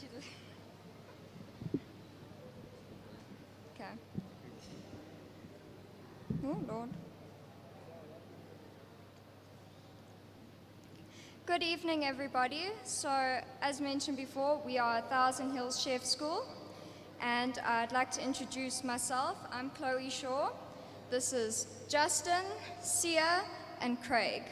you to... Okay. Oh, Lord. Good evening, everybody. So, as mentioned before, we are Thousand Hills Chef School, and I'd like to introduce myself. I'm Chloe Shaw. This is Justin, Sia, and Craig.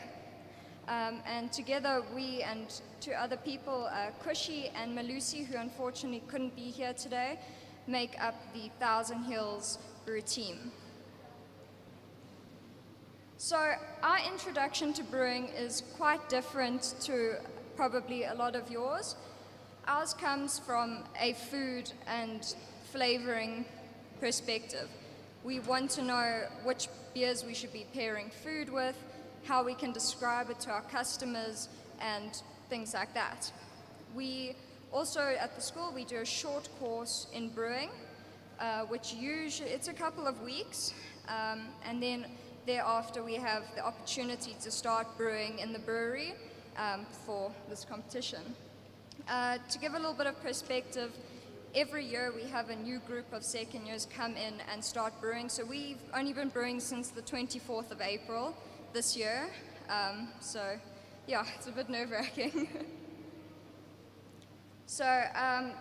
And together, we and two other people, Kushi and Malusi, who unfortunately couldn't be here today, make up the Thousand Hills Brew team. So our introduction to brewing is quite different to probably a lot of yours. Ours comes from a food and flavoring perspective. We want to know which beers we should be pairing food with, how we can describe it to our customers, and things like that. We also, at the school, we do a short course in brewing, which usually, it's a couple of weeks, and then thereafter, we have the opportunity to start brewing in the brewery for this competition. To give a little bit of perspective, every year we have a new group of second years come in and start brewing. So we've only been brewing since the 24th of April this year. So yeah, it's a bit nerve-wracking. So a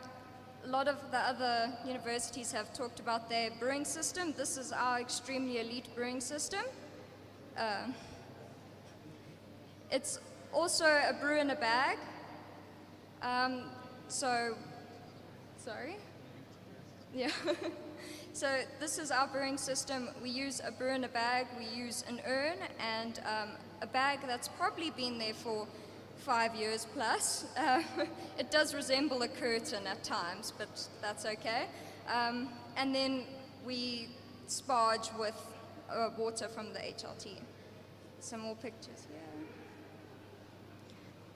lot of the other universities have talked about their brewing system. This is our extremely elite brewing system. It's also a brew in a bag. Sorry? Yeah. So this is our brewing system. We use a brew in a bag, we use an urn, and a bag that's probably been there for 5 years plus. It does resemble a curtain at times, but that's okay. And then we sparge with water from the HLT. Some more pictures here.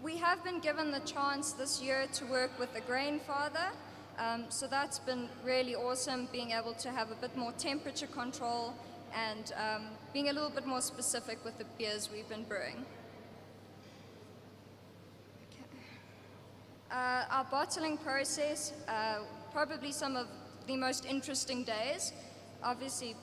We have been given the chance this year to work with a grain father. So that's been really awesome, being able to have a bit more temperature control and being a little bit more specific with the beers we've been brewing. Our bottling process, probably some of the most interesting days. Obviously,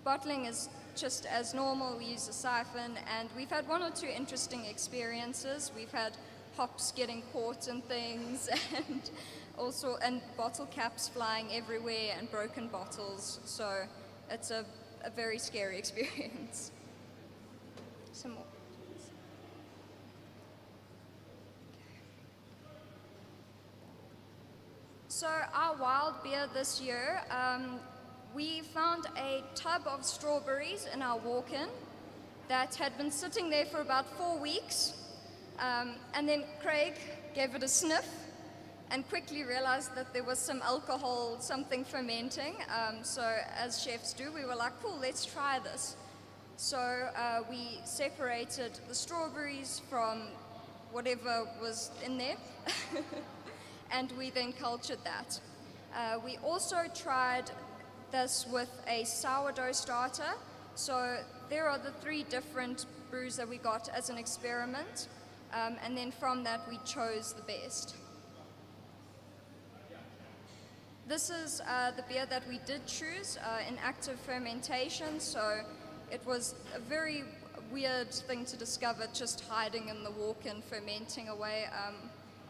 bottling is just as normal. We use a siphon, and we've had one or two interesting experiences. We've had hops getting caught in things, and bottle caps flying everywhere, and broken bottles. So it's a very scary experience. Some more. So our wild beer this year, we found a tub of strawberries in our walk-in that had been sitting there for about 4 weeks. And then Craig gave it a sniff and quickly realized that there was some alcohol, something fermenting. So as chefs do, we were like, cool, let's try this. So we separated the strawberries from whatever was in there. And we then cultured that. We also tried this with a sourdough starter. So there are the 3 different brews that we got as an experiment. And then from that, we chose the best. This is the beer that we did choose in active fermentation. So it was a very weird thing to discover, just hiding in the walk-in, fermenting away.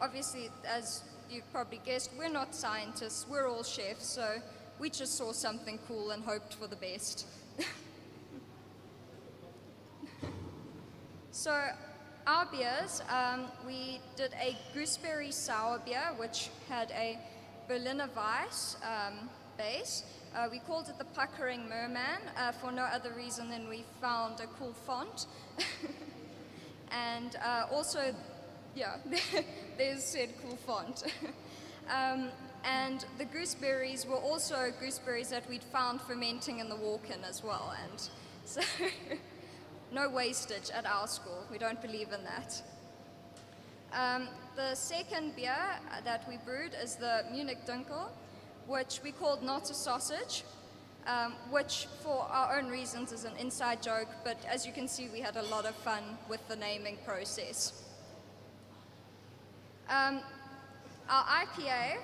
Obviously, as you've probably guessed, we're not scientists, we're all chefs, so we just saw something cool and hoped for the best. So our beers, we did a gooseberry sour beer, which had a Berliner Weiss base. We called it the Puckering Merman for no other reason than we found a cool font. And also, yeah, there's said cool font. And the gooseberries were also gooseberries that we'd found fermenting in the walk-in as well. And so no wastage at our school. We don't believe in that. The second beer that we brewed is the Munich Dunkel, which we called Not a Sausage, which for our own reasons is an inside joke, but as you can see, we had a lot of fun with the naming process. Our IPA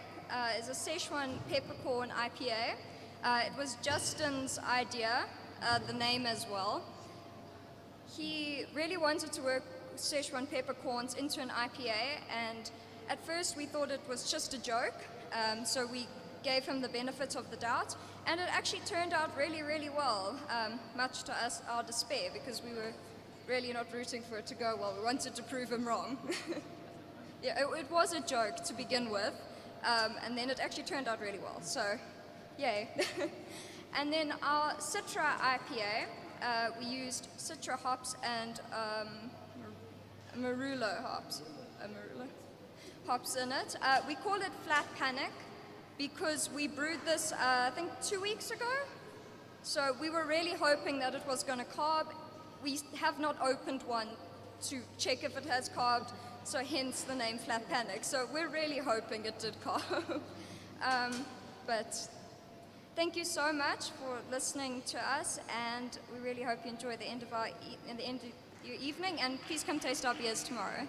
is a Szechuan peppercorn IPA. It was Justin's idea, the name as well. He really wanted to work Szechuan peppercorns into an IPA, and at first we thought it was just a joke, so we gave him the benefit of the doubt, and it actually turned out really, really well, much to our despair, because we were really not rooting for it to go well. We wanted to prove him wrong. Yeah, it was a joke to begin with, and then it actually turned out really well, so yay. And then our Citra IPA, we used Citra hops and Marula hops in it. We call it Flat Panic because we brewed this, I think, 2 weeks ago. So we were really hoping that it was going to carb. We have not opened one to check if it has carved, so hence the name Flat Panic. So we're really hoping it did carb. But thank you so much for listening to us, and we really hope you enjoy the end of your evening, and please come taste our beers tomorrow.